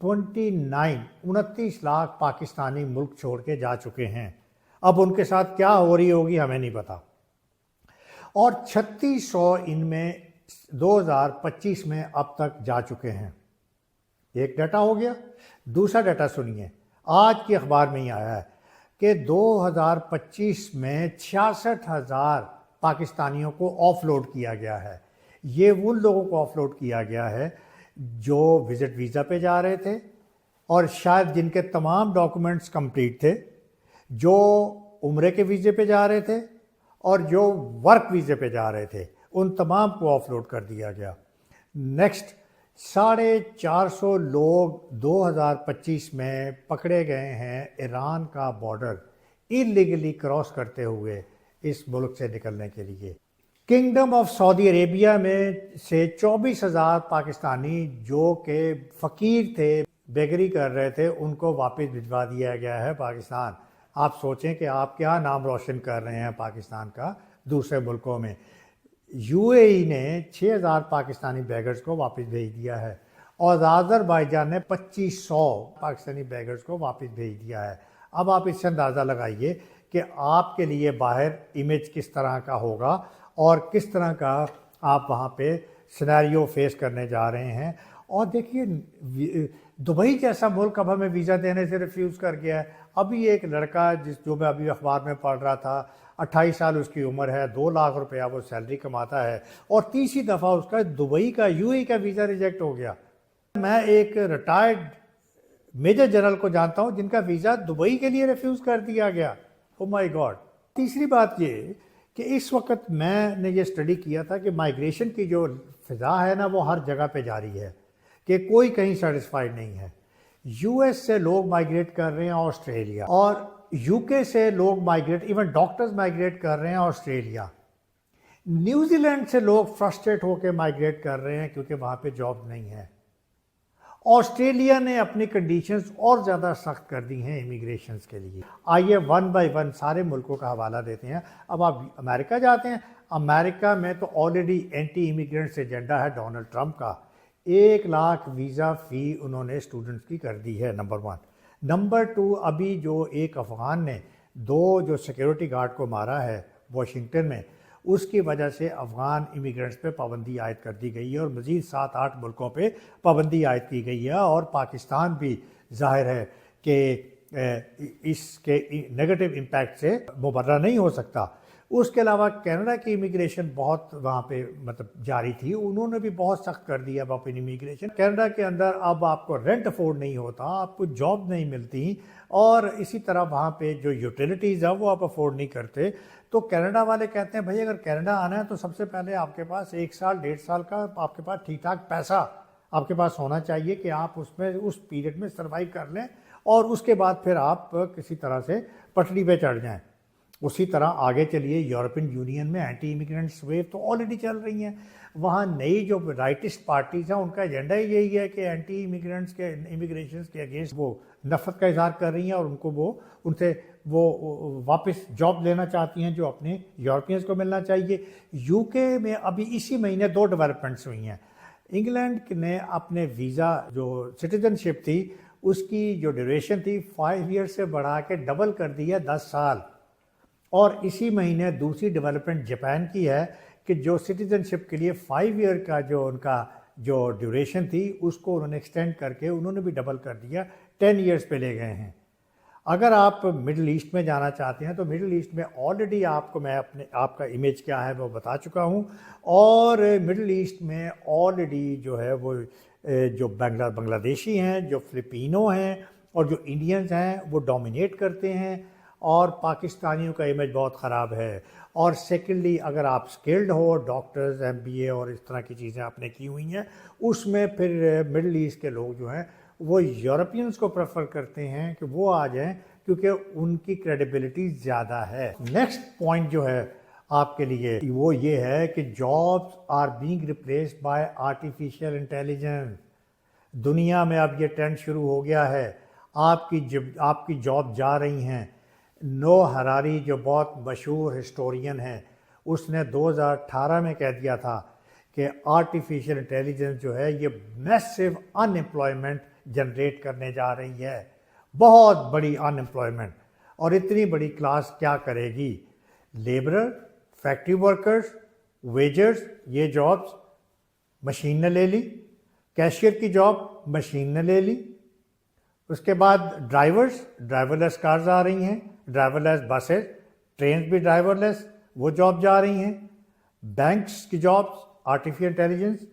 29 لاکھ پاکستانی ملک چھوڑ کے جا چکے ہیں. اب ان کے ساتھ کیا ہو رہی ہوگی ہمیں نہیں پتا. اور 3600 ان میں 2025 میں اب تک جا چکے ہیں. ایک ڈیٹا ہو گیا. دوسرا ڈیٹا سنیے, آج کی اخبار میں ہی آیا ہے کہ 2025 میں 66,000 پاکستانیوں کو آف لوڈ کیا گیا ہے. یہ ان لوگوں کو آف لوڈ کیا گیا ہے جو وزٹ ویزا پہ جا رہے تھے اور شاید جن کے تمام ڈاکومنٹس کمپلیٹ تھے, جو عمرے کے ویزے پہ جا رہے تھے اور جو ورک ویزے پہ جا رہے تھے, ان تمام کو آف لوڈ کر دیا گیا. نیکسٹ 450 لوگ 2025 میں پکڑے گئے ہیں ایران کا بارڈر انلیگلی کراس کرتے ہوئے اس ملک سے نکلنے کے لیے. کنگڈم آف سعودی عربیہ میں سے 24,000 پاکستانی جو کہ فقیر تھے, بیگری کر رہے تھے, ان کو واپس بھجوا دیا گیا ہے پاکستان. آپ سوچیں کہ آپ کیا نام روشن کر رہے ہیں پاکستان کا دوسرے ملکوں میں. یو اے ای نے 6,000 پاکستانی بیگرز کو واپس بھیج دیا ہے اور آذربائیجان نے 2500 پاکستانی بیگرز کو واپس بھیج دیا ہے. اب آپ اس سے اندازہ لگائیے کہ آپ کے لیے باہر امیج کس طرح کا ہوگا اور کس طرح کا آپ وہاں پہ سینیریو فیس کرنے جا رہے ہیں. اور دیکھیے دبئی جیسا ملک اب ہمیں ویزا دینے سے ریفیوز کر گیا ہے. ابھی ایک لڑکا جو میں ابھی اخبار میں پڑھ رہا تھا, 28 سال اس کی عمر ہے, 2 لاکھ روپیہ وہ سیلری کماتا ہے, اور تیسری دفعہ اس کا دبئی کا یو اے کا ویزا ریجیکٹ ہو گیا. میں ایک ریٹائرڈ میجر جنرل کو جانتا ہوں جن کا ویزا دبئی کے لیے ریفیوز کر دیا گیا. او مائی گاڈ. تیسری بات یہ کہ اس وقت میں نے یہ اسٹڈی کیا تھا کہ مائیگریشن کی جو فضا ہے نا وہ ہر جگہ پہ جاری ہے, کہ کوئی کہیں سیٹسفائیڈ نہیں ہے. یو ایس سے لوگ مائیگریٹ کر رہے ہیں آسٹریلیا, اور یو کے سے لوگ مائیگریٹ, ایون ڈاکٹرز مائیگریٹ کر رہے ہیں آسٹریلیا. نیوزی لینڈ سے لوگ فرسٹریٹ ہو کے مائیگریٹ کر رہے ہیں کیونکہ وہاں پہ جاب نہیں ہے. آسٹریلیا نے اپنی کنڈیشنز اور زیادہ سخت کر دی ہیں امیگریشنز کے لیے. آئیے ون بائی ون سارے ملکوں کا حوالہ دیتے ہیں. اب آپ امریکہ جاتے ہیں, امریکہ میں تو آلریڈی اینٹی امیگرینٹس ایجنڈا ہے ڈونلڈ ٹرمپ کا. 1 لاکھ ویزا فی انہوں نے اسٹوڈنٹس کی کر دی ہے, نمبر 1. نمبر 2, ابھی جو ایک افغان نے 2 جو سیکیورٹی گارڈ کو مارا ہے واشنگٹن میں, اس کی وجہ سے افغان امیگرینٹس پہ پابندی عائد کر دی گئی ہے, اور مزید 7-8 ملکوں پہ پابندی عائد کی گئی ہے. اور پاکستان بھی ظاہر ہے کہ اس کے نگیٹو امپیکٹ سے مبرہ نہیں ہو سکتا. اس کے علاوہ کینیڈا کی امیگریشن بہت وہاں پہ جاری تھی, انہوں نے بھی بہت سخت کر دیا اب اپنی امیگریشن. کینیڈا کے اندر اب آپ کو رینٹ افورڈ نہیں ہوتا, آپ کو جاب نہیں ملتی, اور اسی طرح وہاں پہ جو یوٹیلیٹیز ہیں وہ آپ افورڈ نہیں کرتے. تو کینیڈا والے کہتے ہیں بھائی اگر کینیڈا آنا ہے تو سب سے پہلے آپ کے پاس 1 سال 1.5 سال کا آپ کے پاس ٹھیک ٹھاک پیسہ آپ کے پاس ہونا چاہیے کہ آپ اس میں اس پیریڈ میں سروائیو کر لیں, اور اس کے بعد پھر آپ کسی طرح سے پٹڑی پہ چڑھ جائیں. اسی طرح آگے چلیے, یورپین یونین میں اینٹی امیگرینٹس ویو تو آلریڈی چل رہی ہیں. وہاں نئی جو رائٹسٹ پارٹیز ہیں ان کا ایجنڈا ہی یہی ہے کہ اینٹی امیگرینٹس کے امیگریشنس کے اگینسٹ وہ نفرت کا اظہار کر رہی ہیں, اور ان کو ان سے وہ واپس جاب لینا چاہتی ہیں جو اپنے یورپینز کو ملنا چاہیے. یو کے میں ابھی اسی مہینے 2 ڈیولپمنٹس ہوئی ہیں. انگلینڈ نے اپنے ویزا جو سٹیزن شپ تھی اس کی جو ڈیوریشن تھی 5 ایئر سے بڑھا کے ڈبل کر دی ہے 10 سال. اور اسی مہینے دوسری ڈیولپمنٹ جاپان کی ہے کہ جو سٹیزن شپ کے لیے 5 ایئر کا جو ان کا جو ڈیوریشن تھی اس کو انہوں نے ایکسٹینڈ کر کے انہوں نے بھی ڈبل کر دیا, 10 ایئرس پہ لے گئے ہیں. اگر آپ مڈل ایسٹ میں جانا چاہتے ہیں تو مڈل ایسٹ میں آلریڈی آپ کو میں آپ کا امیج کیا ہے وہ بتا چکا ہوں, اور مڈل ایسٹ میں آلریڈی جو ہے وہ جو بنگلہ دیشی ہیں, جو فلپینو ہیں, اور جو انڈینز ہیں وہ ڈومینیٹ کرتے ہیں, اور پاکستانیوں کا امیج بہت خراب ہے. اور سیکنڈلی اگر آپ سکلڈ ہو, ڈاکٹرز, MBA اور اس طرح کی چیزیں آپ نے کی ہوئی ہیں, اس میں پھر مڈل ایسٹ کے لوگ جو ہیں وہ یورپینز کو پریفر کرتے ہیں کہ وہ آ جائیں کیونکہ ان کی کریڈیبلٹی زیادہ ہے. نیکسٹ پوائنٹ جو ہے آپ کے لیے وہ یہ ہے کہ jobs are being replaced by artificial intelligence. دنیا میں اب یہ ٹرینڈ شروع ہو گیا ہے, آپ کی جاب جا رہی ہیں. نو ہراری جو بہت مشہور ہسٹورین ہیں, اس نے 2018 میں کہہ دیا تھا کہ آرٹیفیشیل انٹیلیجنس جو ہے یہ میسو ان امپلائمنٹ جنریٹ کرنے جا رہی ہے، بہت بڑی ان امپلائمنٹ. اور اتنی بڑی کلاس کیا کرے گی؟ لیبرر، فیکٹری ورکرز، ویجرز، یہ جابس مشین نے لے لی. کیشیئر کی جاب مشین نے لے لی. اس کے بعد ڈرائیور لیس کارز آ رہی ہیں، ڈرائیور لیس بسیں، ٹرینز بھی ڈرائیور لیس، وہ جاب جا رہی ہیں. بینکس کی جابس آرٹیفیشل انٹیلیجنس،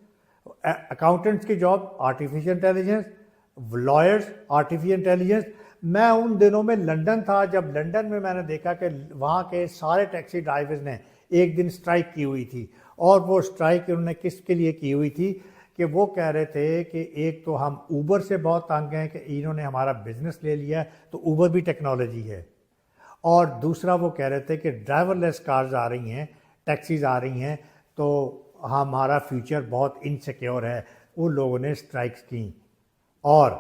اکاؤنٹنٹس کی job artificial intelligence, lawyers artificial intelligence. میں ان دنوں میں لنڈن تھا، جب لنڈن میں نے دیکھا کہ وہاں کے سارے ٹیکسی ڈرائیورز نے ایک دن اسٹرائک کی ہوئی تھی. اور وہ اسٹرائک انہوں نے کس کے لیے کی ہوئی تھی کہ وہ کہہ رہے تھے کہ ایک تو ہم اوبر سے بہت تنگ ہیں کہ انہوں نے ہمارا بزنس لے لیا ہے، تو اوبر بھی ٹیکنالوجی ہے. اور دوسرا وہ کہہ رہے تھے کہ ڈرائیور لیس کارز آ رہی ہیں، ٹیکسیز آ رہی ہیں، تو ہمارا فیوچر بہت انسیکیور ہے. ان لوگوں نے اسٹرائکس کیں. اور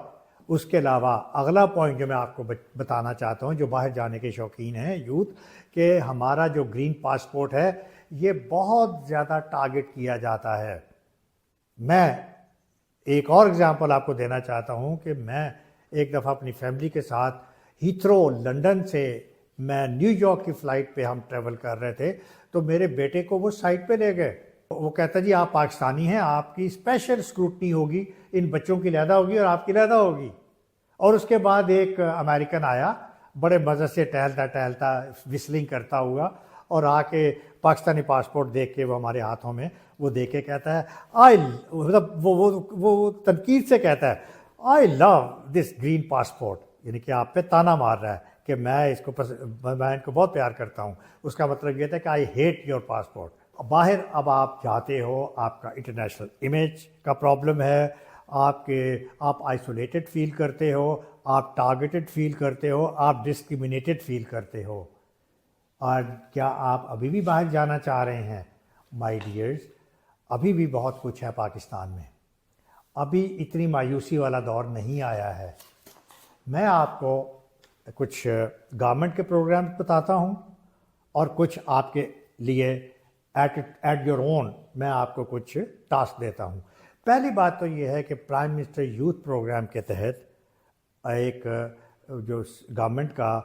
اس کے علاوہ اگلا پوائنٹ جو میں آپ کو بتانا چاہتا ہوں، جو باہر جانے کے شوقین ہیں یوتھ، کہ ہمارا جو گرین پاسپورٹ ہے یہ بہت زیادہ ٹارگٹ کیا جاتا ہے. میں ایک اور اگزامپل آپ کو دینا چاہتا ہوں کہ میں ایک دفعہ اپنی فیملی کے ساتھ ہیتھرو لنڈن سے میں نیو یارک کی فلائٹ پہ ہم ٹریول کر رہے تھے، تو میرے بیٹے کو وہ سائٹ پہ لے گئے. وہ کہتا جی آپ پاکستانی ہیں، آپ کی اسپیشل اسکروٹنی ہوگی، ان بچوں کی علیحدہ ہوگی اور آپ کی علیحدہ ہوگی. اور اس کے بعد ایک امریکن آیا بڑے مزے سے ٹہلتا وسلنگ کرتا ہوا، اور آ کے پاکستانی پاسپورٹ دیکھ کے وہ ہمارے ہاتھوں میں وہ دیکھ کے کہتا ہے مطلب وہ تنقید سے کہتا ہے آئی لو دس گرین پاسپورٹ، یعنی کہ آپ پہ تانا مار رہا ہے کہ میں ان کو بہت پیار کرتا ہوں. اس کا مطلب یہ تھا کہ آئی ہیٹ یور پاسپورٹ. باہر اب آپ جاتے ہو، آپ کا انٹرنیشنل امیج کا پرابلم ہے، آپ آئسولیٹڈ فیل کرتے ہو، آپ ٹارگیٹڈ فیل کرتے ہو، آپ ڈسکریمنیٹڈ فیل کرتے ہو. اور کیا آپ ابھی بھی باہر جانا چاہ رہے ہیں؟ مائی ڈیئرز، ابھی بھی بہت کچھ ہے پاکستان میں، ابھی اتنی مایوسی والا دور نہیں آیا ہے. میں آپ کو کچھ گورنمنٹ کے پروگرام بتاتا ہوں اور کچھ آپ کے لیے ایٹ یور اون میں آپ کو کچھ ٹاسک دیتا ہوں. پہلی بات تو یہ ہے کہ پرائم منسٹر یوتھ پروگرام کے تحت ایک جو گورنمنٹ کا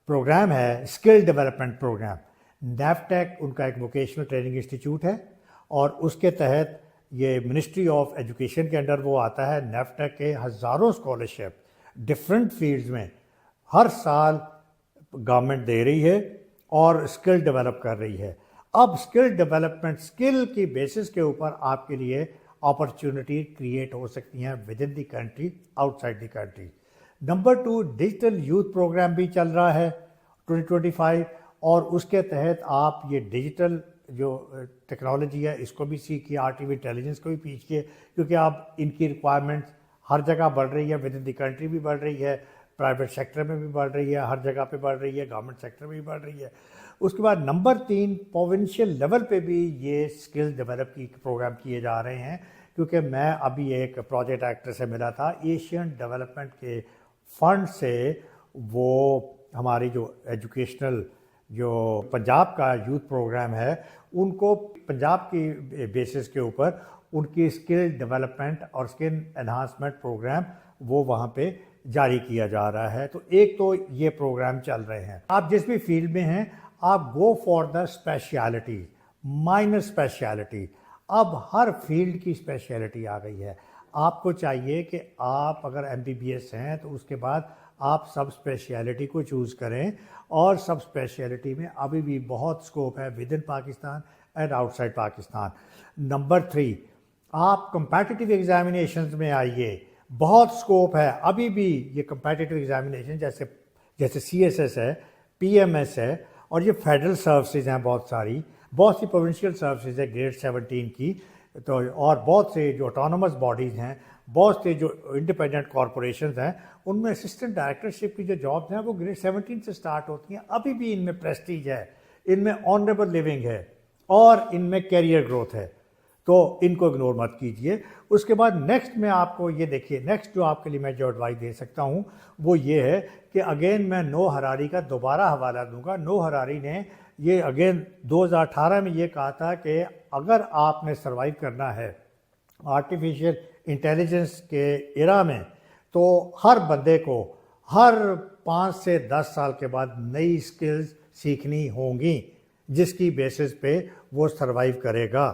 پروگرام ہے اسکل ڈیولپمنٹ پروگرام، نیفٹیک ان کا ایک ووکیشنل ٹریننگ انسٹیٹیوٹ ہے، اور اس کے تحت یہ منسٹری آف ایجوکیشن کے انڈر وہ آتا ہے. نیفٹیک کے ہزاروں اسکالرشپ ڈفرینٹ فیلڈز میں ہر سال گورنمنٹ دے رہی ہے اور اسکل ڈیولپ کر رہی ہے. اب اسکل ڈیولپمنٹ اسکل کی بیسس کے اوپر آپ کے لیے اپرچونٹی کریٹ ہو سکتی ہیں within the country, outside the country. Number 2، digital youth program بھی چل رہا ہے 2025، اور اس کے تحت آپ یہ ڈیجیٹل جو ٹیکنالوجی ہے اس کو بھی سیکھیے، آرٹیفیشل انٹیلیجنس کو بھی پیچھیے، کیونکہ اب ان کی ریکوائرمنٹس ہر جگہ بڑھ رہی ہے، ود ان دی کنٹری بھی بڑھ رہی ہے، پرائیویٹ سیکٹر میں بھی بڑھ رہی ہے، ہر جگہ پہ بڑھ رہی ہے، گورنمنٹ سیکٹر میں بھی بڑھ رہی ہے. اس کے بعد نمبر 3، پروونشل لیول پہ بھی یہ اسکل ڈیولپ کی پروگرام کیے جا رہے ہیں. کیونکہ میں ابھی ایک پروجیکٹ ڈائریکٹر سے ملا تھا ایشین ڈیولپمنٹ کے فنڈ سے، وہ ہماری جو ایجوکیشنل جو پنجاب کا یوتھ پروگرام ہے ان کو پنجاب کی بیسس کے اوپر ان کی اسکل ڈیولپمنٹ اور اسکل انہانسمنٹ پروگرام وہ وہاں پہ جاری کیا جا رہا ہے. تو ایک تو یہ پروگرام چل رہے ہیں. آپ جس بھی فیلڈ میں ہیں آپ go for the specialty, minor specialty. اب ہر فیلڈ کی اسپیشلٹی آ گئی ہے. آپ کو چاہیے کہ آپ اگر MBBS ہیں تو اس کے بعد آپ سب اسپیشلٹی کو چوز کریں، اور سب اسپیشلٹی میں ابھی بھی بہت اسکوپ ہے with in Pakistan and out side Pakistan. Number 3، آپ کمپیٹیٹیو ایگزامینیشنز میں آئیے، بہت اسکوپ ہے ابھی بھی. یہ کمپیٹیٹیو ایگزامینیشن جیسے CSS ہے، PMS ہے، اور یہ فیڈرل سروسز ہیں بہت سی پروونشل سروسز ہے گریڈ 17 کی، تو اور بہت سے جو آٹونومس باڈیز ہیں، بہت سے جو انڈیپینڈنٹ کارپوریشنز ہیں، ان میں اسسٹنٹ ڈائریکٹرشپ کی جو جابز ہیں وہ گریڈ 17 سے سٹارٹ ہوتی ہیں. ابھی بھی ان میں پریسٹیج ہے، ان میں آنریبل لیونگ ہے، اور ان میں کیریئر گروتھ ہے. تو ان کو اگنور مت کیجیے. اس کے بعد نیکسٹ میں آپ کو یہ دیکھیے، نیکسٹ جو آپ کے لیے میں جو ایڈوائس دے سکتا ہوں وہ یہ ہے کہ اگین میں نو ہراری کا دوبارہ حوالہ دوں گا. نو ہراری نے یہ اگین 2018 میں یہ کہا تھا کہ اگر آپ نے سروائیو کرنا ہے آرٹیفیشل انٹیلیجنس کے ایرا میں، تو ہر بندے کو ہر 5 سے 10 سال کے بعد نئی اسکلز سیکھنی ہوں گی جس کی بیسس پہ وہ سروائیو کرے گا،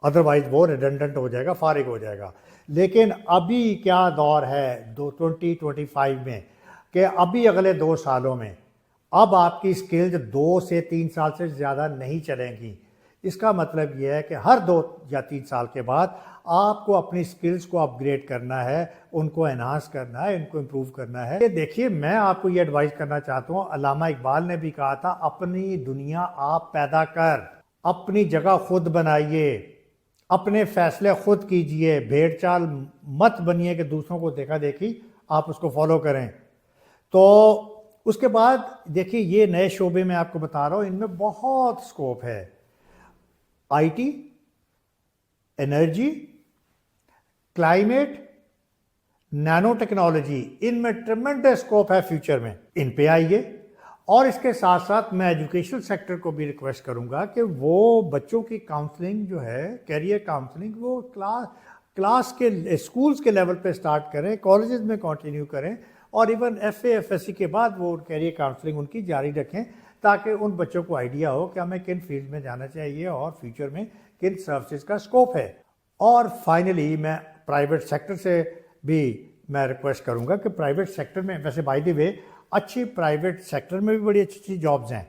ادروائز وہ ریڈنڈنٹ ہو جائے گا، فارغ ہو جائے گا۔ لیکن ابھی کیا دور ہے 2025 میں کہ ابھی اگلے 2 سالوں میں اب آپ کی اسکلز 2 سے 3 سال سے زیادہ نہیں چلیں گی۔ اس کا مطلب یہ ہے کہ ہر 2 یا 3 سال کے بعد آپ کو اپنی اسکلز کو اپ گریڈ کرنا ہے، ان کو انہانس کرنا ہے، ان کو امپروو کرنا ہے۔ دیکھیے میں آپ کو یہ ایڈوائز کرنا چاہتا ہوں، علامہ اقبال نے بھی کہا تھا اپنی دنیا آپ پیدا کر، اپنی جگہ خود بنائیے، اپنے فیصلے خود کیجئے، بھیڑ چال مت بنیے کہ دوسروں کو دیکھا دیکھی آپ اس کو فالو کریں۔ تو اس کے بعد دیکھیے یہ نئے شعبے میں آپ کو بتا رہا ہوں، ان میں بہت سکوپ ہے، I T, energy, climate, nano technology, ان میں ٹریمنڈس اسکوپ ہے فیوچر میں، ان پہ آئیے۔ اور اس کے ساتھ ساتھ میں ایجوکیشن سیکٹر کو بھی ریکویسٹ کروں گا کہ وہ بچوں کی کاؤنسلنگ جو ہے، کیریئر کاؤنسلنگ، وہ کلاس کے اسکولز کے لیول پہ سٹارٹ کریں، کالجز میں کنٹینیو کریں، اور even F A F S C کے بعد وہ کیریئر کاؤنسلنگ ان کی جاری رکھیں تاکہ ان بچوں کو آئیڈیا ہو کہ ہمیں کن فیلڈ میں جانا چاہیے اور فیوچر میں کن سروسز کا اسکوپ ہے۔ اور فائنلی میں پرائیویٹ سیکٹر سے بھی میں ریکویسٹ کروں گا کہ پرائیویٹ سیکٹر میں، ویسے بائی دی وے اچھی پرائیویٹ سیکٹر میں بھی بڑی اچھی اچھی جابز ہیں،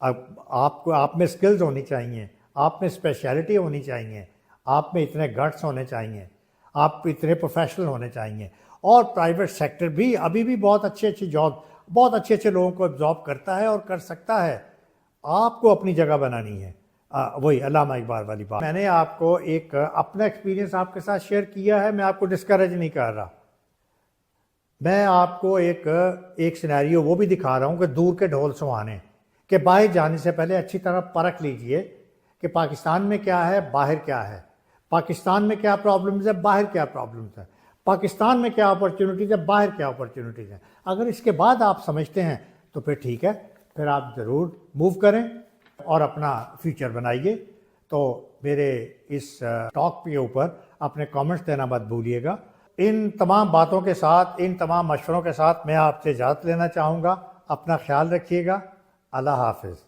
آپ میں اسکلز ہونی چاہیے، آپ میں اسپیشلٹی ہونی چاہیے، آپ میں اتنے گٹس ہونے چاہیے، آپ اتنے پروفیشنل ہونے چاہیے۔ اور پرائیویٹ سیکٹر بھی ابھی بھی بہت اچھی جاب، بہت اچھے لوگوں کو ابزارب کرتا ہے اور کر سکتا ہے، آپ کو اپنی جگہ بنانی ہے۔ وہی علامہ اقبال والی بات، میں نے آپ کو ایک اپنا ایکسپیرینس آپ کے ساتھ شیئر کیا ہے، میں آپ کو ڈسکریج نہیں کر رہا، میں آپ کو ایک سینیریو وہ بھی دکھا رہا ہوں کہ دور کے ڈھول سہانے، کہ باہر جانے سے پہلے اچھی طرح پرکھ لیجئے کہ پاکستان میں کیا ہے، باہر کیا ہے، پاکستان میں کیا پرابلمز ہے، باہر کیا پرابلمز ہے، پاکستان میں کیا اپرچونٹیز ہے، باہر کیا اپرچونٹیز ہیں۔ اگر اس کے بعد آپ سمجھتے ہیں تو پھر ٹھیک ہے، پھر آپ ضرور موو کریں اور اپنا فیوچر بنائیے۔ تو میرے اس ٹاک کے اوپر اپنے کامنٹس دینا مت بھولیے گا۔ ان تمام باتوں کے ساتھ، ان تمام مشوروں کے ساتھ میں آپ سے اجازت لینا چاہوں گا۔ اپنا خیال رکھیے گا۔ اللہ حافظ۔